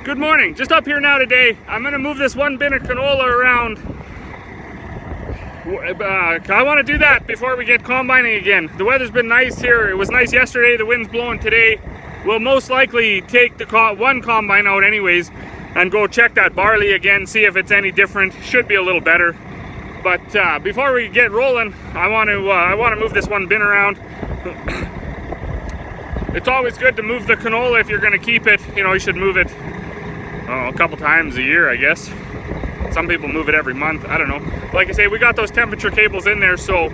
Good morning. Just up here now today. I'm going to move this one bin of canola around. I want to do that before we get combining again. The weather's been nice here. It was nice yesterday. The wind's blowing today. We'll most likely take the one combine out anyways and go check that barley again, see if it's any different. Should be a little better. But before we get rolling, I want to move this one bin around. It's always good to move the canola if you're going to keep it. You know, you should move it a couple times a year, I guess. Some people move it every month. I don't know. Like I say, we got those temperature cables in there, so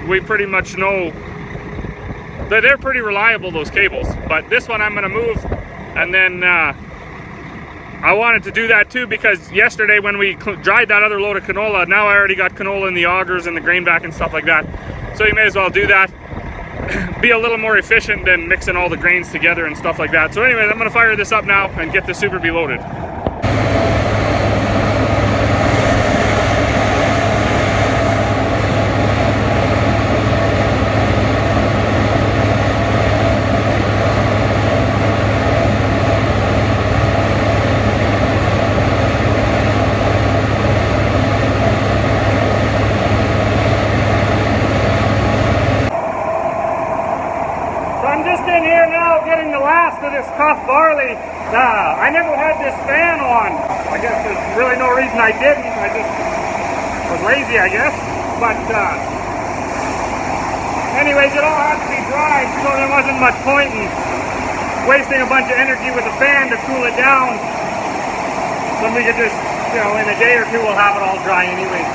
we pretty much know that they're pretty reliable, those cables. But this one I'm going to move, and then I wanted to do that too because yesterday when we dried that other load of canola, now I already got canola in the augers and the grain back and stuff like that. So you may as well do that. Be a little more efficient than mixing all the grains together and stuff like that. So anyways, I'm going to fire this up now and get the Super Bee loaded. Tough barley. I never had this fan on. I guess there's really no reason I didn't. I just was lazy, I guess. But anyways, it all had to be dried, so there wasn't much point in wasting a bunch of energy with a fan to cool it down. Then we could just, you know, in a day or two we'll have it all dry anyway.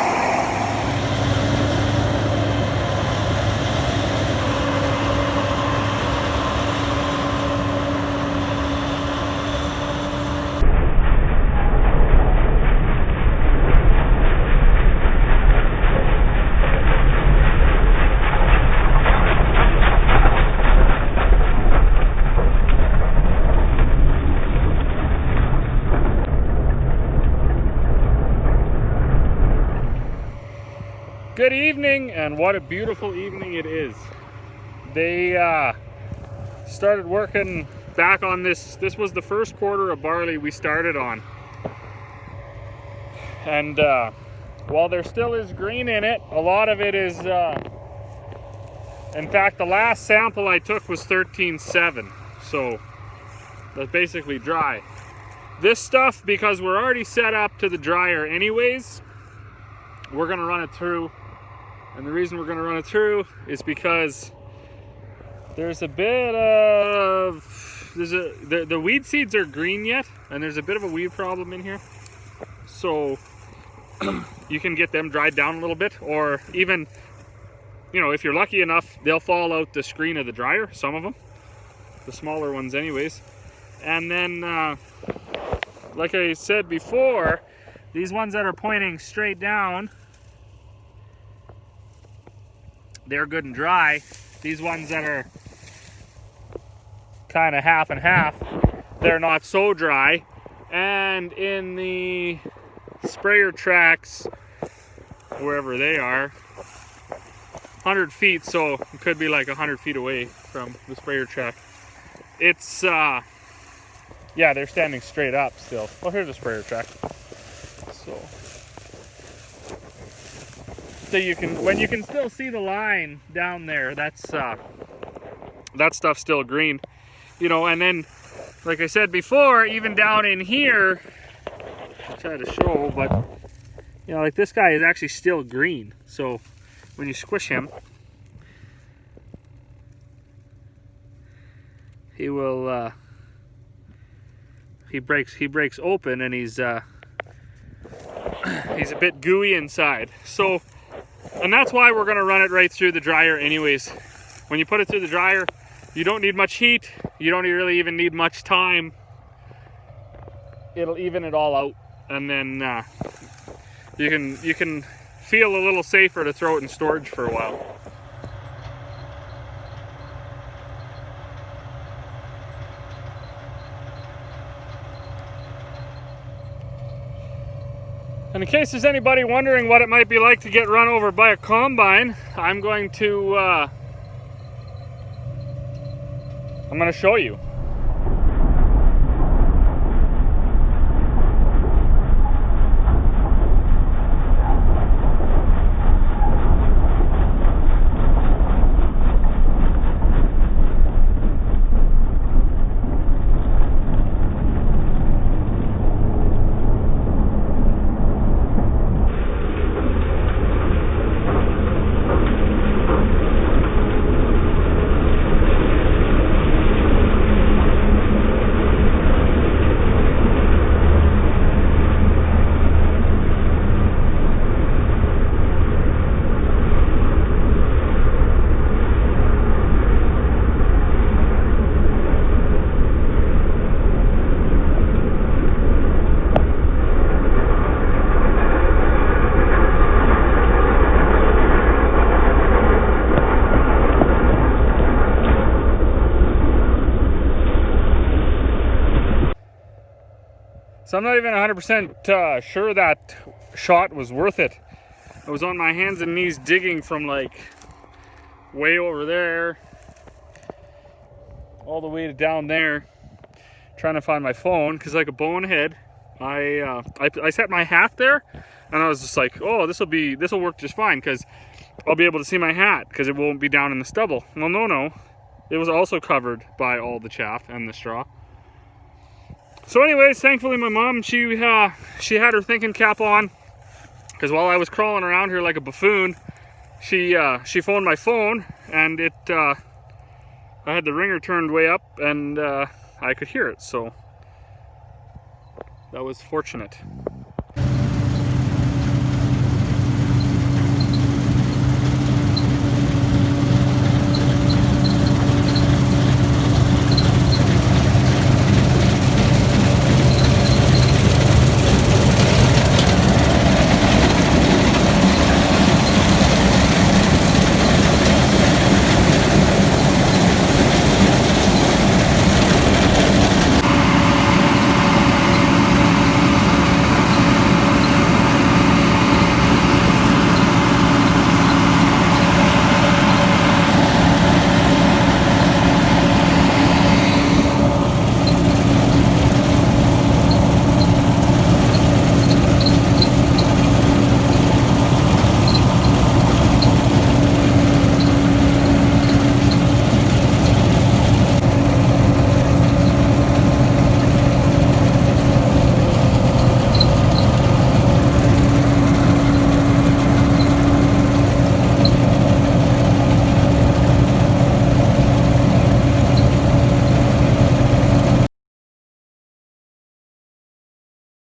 Good evening, and what a beautiful evening it is. They started working back on this. This was the first quarter of barley we started on. And while there still is green in it, a lot of it is, in fact, the last sample I took was 13.7. So that's basically dry. This stuff, because we're already set up to the dryer anyways, we're gonna run it through. And the reason we're going to run it through is because there's a bit of, the weed seeds are green yet, and there's a bit of a weed problem in here. So you can get them dried down a little bit, or even, you know, if you're lucky enough, they'll fall out the screen of the dryer, some of them, the smaller ones anyways. And then, like I said before, these ones that are pointing straight down, they're good and dry. These ones that are kind of half and half, they're not so dry. And in the sprayer tracks, wherever they are, 100 feet, so it could be like 100 feet away from the sprayer track. It's, yeah, they're standing straight up still. Oh, here's a sprayer track. So you can, when you can still see the line down there, that's that stuff's still green, you know. And then, like I said before, even down in here, I'll try to show, but you know, like this guy is actually still green. So when you squish him, he will he breaks open, and he's a bit gooey inside. So. And that's why we're going to run it right through the dryer anyways. When you put it through the dryer, you don't need much heat. You don't really even need much time. It'll even it all out. And then you can feel a little safer to throw it in storage for a while. And in case there's anybody wondering what it might be like to get run over by a combine, I'm going to show you. So I'm not even 100% sure that shot was worth it. I was on my hands and knees digging from like way over there all the way to down there, trying to find my phone, because like a bonehead, I set my hat there, and I was just like, oh, this will work just fine, because I'll be able to see my hat, because it won't be down in the stubble. Well, no, it was also covered by all the chaff and the straw. So anyways, thankfully my mom, she had her thinking cap on, because while I was crawling around here like a buffoon, she phoned my phone, and I had the ringer turned way up, and I could hear it, so that was fortunate.